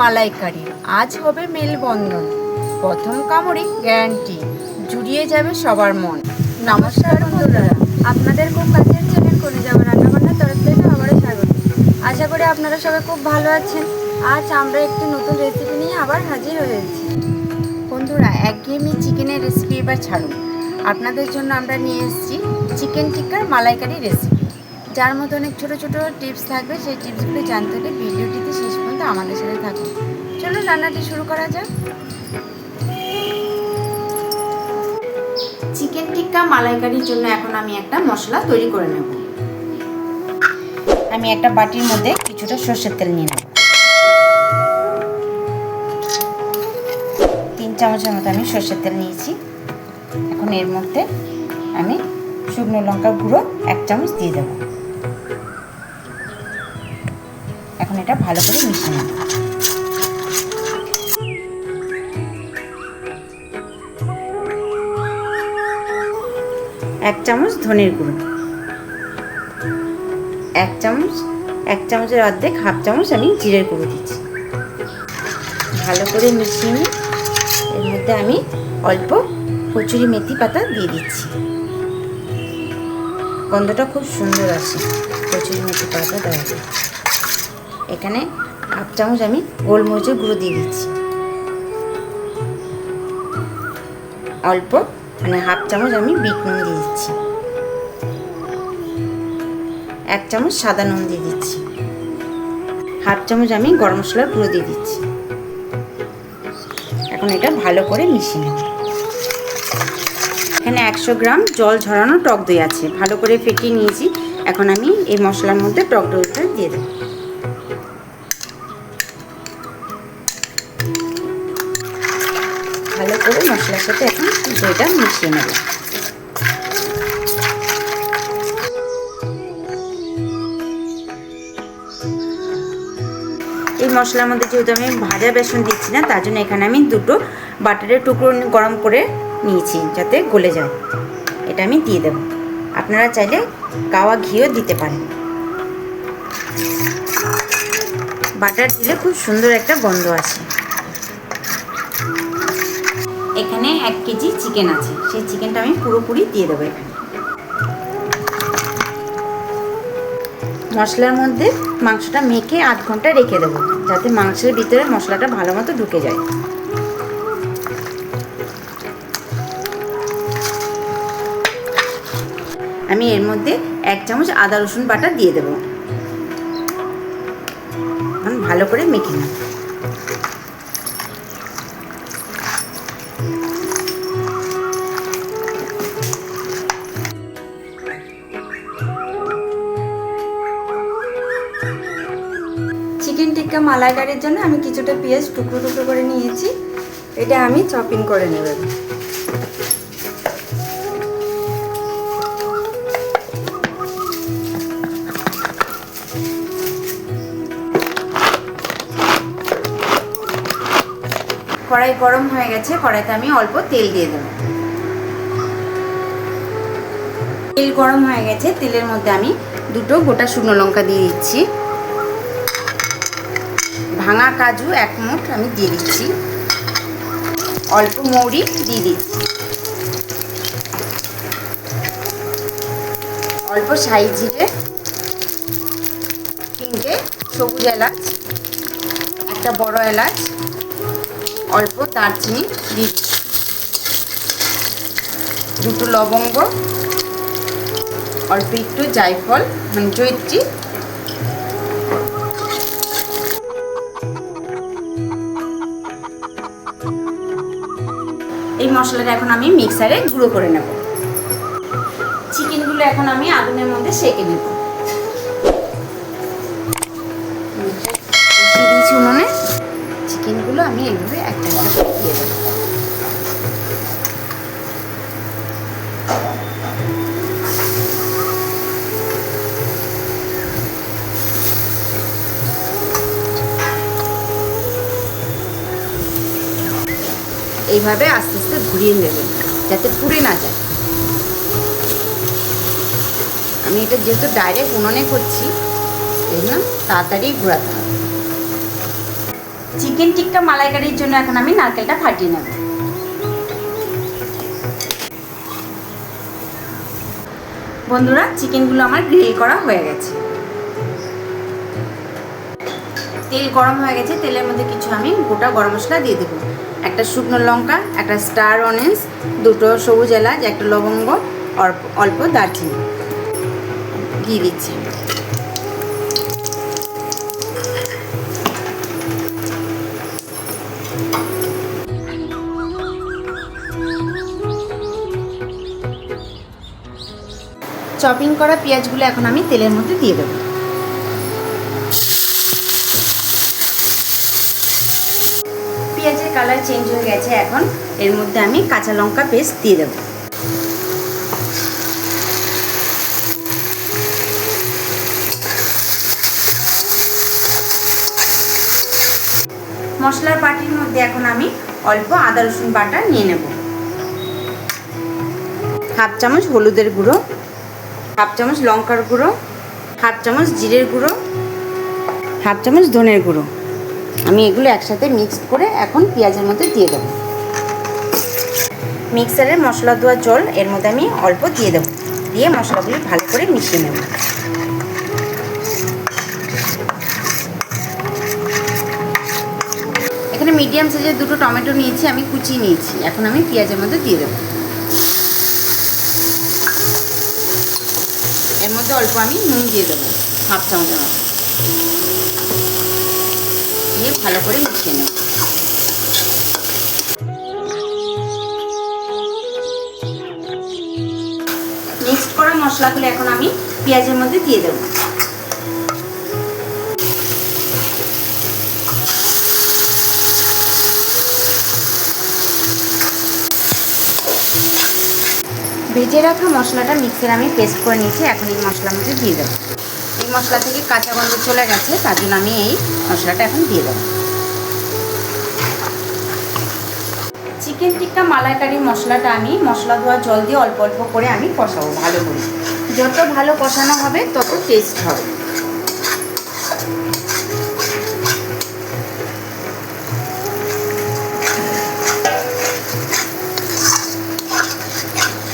মালাইকারি। আজ হবে মেলবন্ধন, প্রথম কামড়ে গ্যারান্টি, জুড়িয়ে যাবে সবার মন। নমস্কার বন্ধুরা, আপনাদের খুব কাছের চ্যানেল কলিজাবা রান্নাবান্নার তরফ থেকে আবারও স্বাগত। আশা করি আপনারা সবাই খুব ভালো আছেন। আজ আমরা একটি নতুন রেসিপি নিয়ে আবার হাজির হয়েছি। বন্ধুরা, একঘেয়েমি চিকেনের রেসিপি এবার ছাড়ুন। আপনাদের জন্য আমরা নিয়ে এসেছি চিকেন টিক্কার মালাইকারি রেসিপি, যার মধ্যে অনেক ছোটো ছোটো টিপস থাকবে। সেই টিপসগুলি জানতে হলে ভিডিওটিতে শেষ পর্যন্ত আমাদের সাথে থাকুন। চলুন রান্নাটি শুরু করা যাক। চিকেন টিক্কা মালাইকারির জন্য এখন আমি একটা মশলা তৈরি করে নেব। আমি একটা বাটির মধ্যে কিছুটা সর্ষের তেল নিয়ে নেব। 3 চামচের মতো আমি সর্ষের তেল নিয়েছি। এখন এর মধ্যে আমি শুকনো লঙ্কার গুঁড়ো 1 চামচ দিয়ে দেব। এখন এটা ভালো করে মিশিয়ে নেব। এক চামচ ধনের গুঁড়ো, 1 চামচের অর্ধেক হাফ চামচ আমি জিরের গুঁড়ো দিচ্ছি। ভালো করে মিশিয়ে নিয়ে এর মধ্যে আমি অল্প কচুরি মেথি পাতা দিয়ে দিচ্ছি। গন্ধটা খুব সুন্দর আসে কচুরি মেথি পাতা দেওয়া যায়। এখানে হাফ চামচ আমি গোলমরিচের গুঁড়ো দিয়ে দিচ্ছি। অল্প হাফ চামচ আমি বিট নুন দিয়ে দিচ্ছি। 1 চামচ সাদা নুন দিয়ে দিচ্ছি। হাফ চামচ আমি গরম মশলার গুঁড়ো দিয়ে দিচ্ছি। এখন এটা ভালো করে মিশিয়ে নেব। এখানে 100 গ্রাম জল ঝরানো টক দই আছে, ভালো করে ফেটিয়ে নিয়েছি। এখন আমি এই মশলার মধ্যে টক দইটা দিয়ে দেব। ভালো করে মশলার সাথে এখন দইটা মিশিয়ে নেব। এই মশলার মধ্যে যেহেতু আমি ভাজা বেসন দিচ্ছি না, তার জন্য এখানে আমি 2টো বাটারের টুকরো গরম করে নিয়েছি যাতে গলে যায়। এটা আমি দিয়ে দেব। আপনারা চাইলে গাওয়া ঘিও দিতে পারেন। বাটার দিলে খুব সুন্দর একটা গন্ধ আসে। এখানে 1 কেজি চিকেন আছে, সেই চিকেনটা আমি পুরোপুরি দিয়ে দেবো। এখানে মশলার মধ্যে মাংসটা মেখে 1/2 ঘন্টা রেখে দেবো, যাতে মাংসের ভিতরে মশলাটা ভালো মতো ঢুকে যায়। আমি এর মধ্যে 1 চামচ আদা রসুন বাটা দিয়ে দেবো। ভালো করে মেখে নেব। চিকেন টিক্কা মালাইকারির জন্য আমি কিছুটা পেঁয়াজ টুকরো টুকরো করে নিয়েছি। এটা আমি চপিং করে নেব। কড়াই গরম হয়ে গেছে, কড়াইতে আমি অল্প তেল দিয়ে দেব। তেল গরম হয়ে গেছে, তেলের মধ্যে আমি 2টো গোটা শুকনো লঙ্কা দিয়ে দিচ্ছি। ভাঙা কাজু 1 মুঠ আমি দিয়ে দিচ্ছি। অল্প মৌরি দিয়ে দিচ্ছি। অল্প সাই জিরে, 3টে সবুজ এলাচ, একটা বড় এলাচ, অল্প দারচিনি দিয়ে দিচ্ছি। 2টো লবঙ্গ, অল্প একটু জায়ফল জয়িত্রী, এই মশলাটা এখন আমি মিক্সারে গুঁড়ো করে নেব। চিকেনগুলো এখন আমি আগুনের মধ্যে সেঁকে নেব। বসিয়ে দিয়েছি উনুনে। চিকেনগুলো আমি এইভাবে একটা একটা করে দিয়ে দেব। এইভাবে আস্তে আস্তে ঘুরিয়ে নেবেন যাতে পুড়ে না যায়। আমি এটা যেহেতু ডাইরেক্ট উনুনে করছি, এই জন্য তাড়াতাড়ি ঘোরাতে হবে। চিকেন টিক্কা মালাইকারির জন্য এখন আমি নারকেলটা ফাটিয়ে নেব। বন্ধুরা, চিকেনগুলো আমার গ্রিল করা হয়ে গেছে। তেল গরম হয়ে গেছে, তেলের মধ্যে কিছু আমি গোটা গরম মশলা দিয়ে দেবো। একটা শুকনো লঙ্কা, একটা স্টার অনিয়ন্স, দুটো সবুজ এলাচ, একটা লবঙ্গ, অল্প দারচিনি দিয়ে দিচ্ছি। চপিং করা পেঁয়াজগুলো এখন আমি তেলের মধ্যে দিয়ে দেবো। পেঁয়াজের কালার চেঞ্জ হয়ে গেছে, এখন এর মধ্যে আমি কাঁচা লঙ্কা পেস্ট দিয়ে দেবো। মশলার বাটির মধ্যে এখন আমি অল্প আদা রসুন বাটা নিয়ে নেব। হাফ চামচ হলুদের গুঁড়ো, হাফ চামচ লঙ্কার গুঁড়ো, হাফ চামচ জিরের গুঁড়ো, হাফ চামচ ধনের গুঁড়ো। আমি এগুলো একসাথে মিক্সড করে এখন পেঁয়াজের মধ্যে দিয়ে দেবো। মিক্সারের মশলা দেওয়া জল এর মধ্যে আমি অল্প দিয়ে দেবো, দিয়ে মশলাগুলি ভালো করে মিশিয়ে নেব। এখানে মিডিয়াম সাইজের দুটো টমেটো নিয়েছি, আমি কুচিয়ে নিয়েছি, এখন আমি পেঁয়াজের মধ্যে দিয়ে দেবো। এর মধ্যে অল্প আমি নুন দিয়ে দেবো, হাফ চামচের মতো, দিয়ে ভালো করে মিশিয়ে নেব। মিক্সড করা মশলাগুলো এখন আমি পেঁয়াজের মধ্যে দিয়ে দেবো। ভেজে রাখা মশলাটা মিক্সারে আমি পেস্ট করে নিয়েছি, এখন এই মশলার মধ্যে দিয়ে দেবো। এই মশলা থেকে কাঁচা গন্ধ চলে গেছে, তার জন্য আমি এই মশলাটা এখন দিয়ে দেবো। চিকেন টিক্কা মালাইকারি মশলাটা আমি মশলা ধোয়া জল দিয়ে অল্প অল্প করে আমি কষাবো ভালো করে। যত ভালো কষানো হবে তত টেস্ট হবে।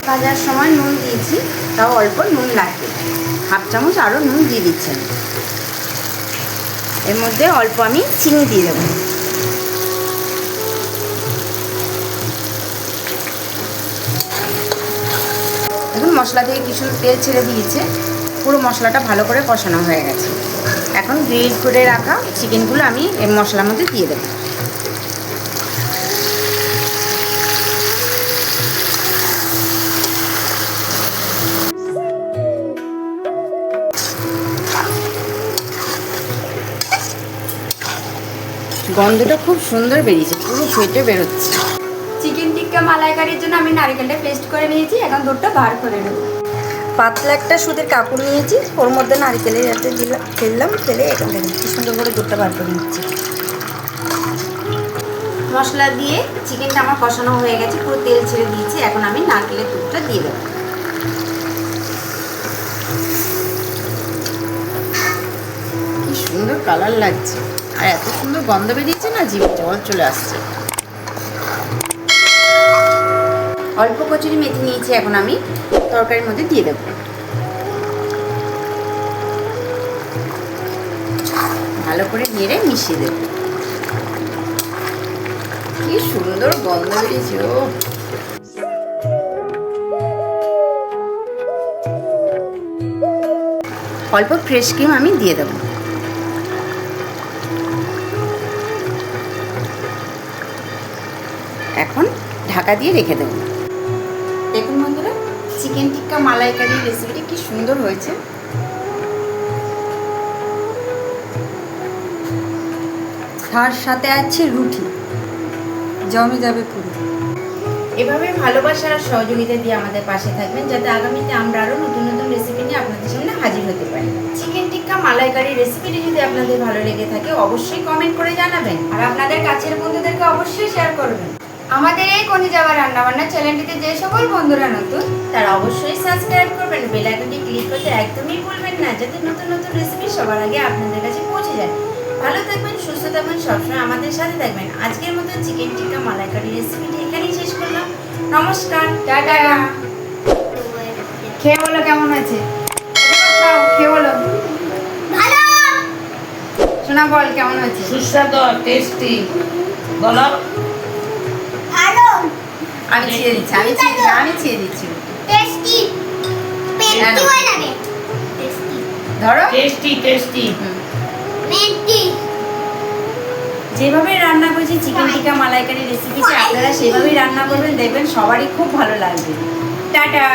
ভাজার সময় নুন দিয়েছি, তাও অল্প নুন লাগবে, হাফ চামচ আরও নুন দিয়ে দিচ্ছেন। এর মধ্যে অল্প আমি চিনি দিয়ে দেবো। এখন মশলা থেকে কিছু তেল ছেড়ে দিয়েছে, পুরো মশলাটা ভালো করে কষানো হয়ে গেছে। এখন গ্রিল করে রাখা চিকেনগুলো আমি এই মশলার মধ্যে দিয়ে দেবো। গন্ধটা খুব সুন্দর বেরিয়েছে, পুরো ফেটে বেরোচ্ছে। চিকেন টিক্কা মালাইকারির জন্য আমি নারকেলটা পেস্ট করে নিয়েছি, এখন দুধটা বার করে নেব। পাতলা একটা সুতির কাপড় নিয়েছি, ওর মধ্যে নারকেলের যাতে ফেললাম, ফেলে এখান থেকে কি সুন্দর করে দুধটা বার করে নিচ্ছি। মশলা দিয়ে চিকেনটা আমার কষানো হয়ে গেছে, পুরো তেল ছেড়ে দিয়েছি, এখন আমি নারকেলের দুধটা দিয়ে দেবো। কি সুন্দর কালার লাগছে, আর এত সুন্দর গন্ধ বেরিয়েছে না, জিভে জল চলে আসছে। অল্প কচুরি মেথি নিয়েছি, এখন আমি তরকারির মধ্যে দিয়ে দেবো। ভালো করে নেড়ে মিশিয়ে দেবো। কি সুন্দর গন্ধ বেরিয়েছে। ও অল্প ফ্রেশ ক্রিম আমি দিয়ে দেবো। এখন ঢাকা দিয়ে রেখে দেবো। দেখুন বন্ধুরা, চিকেন টিক্কা মালাইকারি রেসিপিটি কি সুন্দর হয়েছে। তার সাথে আছে রুটি, জমে যাবে পুরো। এভাবে ভালোবাসা আর সহযোগিতা দিয়ে আমাদের পাশে থাকবেন, যাতে আগামীতে আমরা আরও নতুন নতুন রেসিপি নিয়ে আপনাদের সামনে হাজির হতে পারি। চিকেন টিক্কা মালাইকারি রেসিপিটি যদি আপনাদের ভালো লেগে থাকে অবশ্যই কমেন্ট করে জানাবেন, আর আপনাদের কাছের বন্ধুদেরকে অবশ্যই শেয়ার করবেন। আমাদের এই কোণে যাওয়া রান্নাবান্না চ্যানেলটিতে যে সকল বন্ধুরা নতুন, তারা অবশ্যই সাবস্ক্রাইব করবেন, বেল আইকনটি ক্লিক করতে একদমই ভুলবেন না, যাতে নতুন নতুন রেসিপি সবার আগে আপনাদের কাছে পৌঁছে যায়। ভালো থাকবেন, সুস্থ থাকবেন, সবসময় আমাদের সাথে থাকবেন। আজকের মতো চিকেন টিক্কা মালাইকারি রেসিপিটি এখানেই শেষ করলাম। নমস্কার, টাটা। খেয়ে বলো কেমন হয়েছে, খেয়ে বলো। শোনা বল কেমন হয়েছে। সুস্বাদু, টেস্টি। বলো। আমি ছিঁড়ে দিচ্ছি, আমি ছিঁড়ে দিচ্ছি। ধরো টেস্টি। যেভাবে রান্না করেছি চিকেন টিক্কা মালাইকারি রেসিপিটি আপনারা সেভাবেই রান্না করবেন, দেখবেন সবারই খুব ভালো লাগবে। টাটা।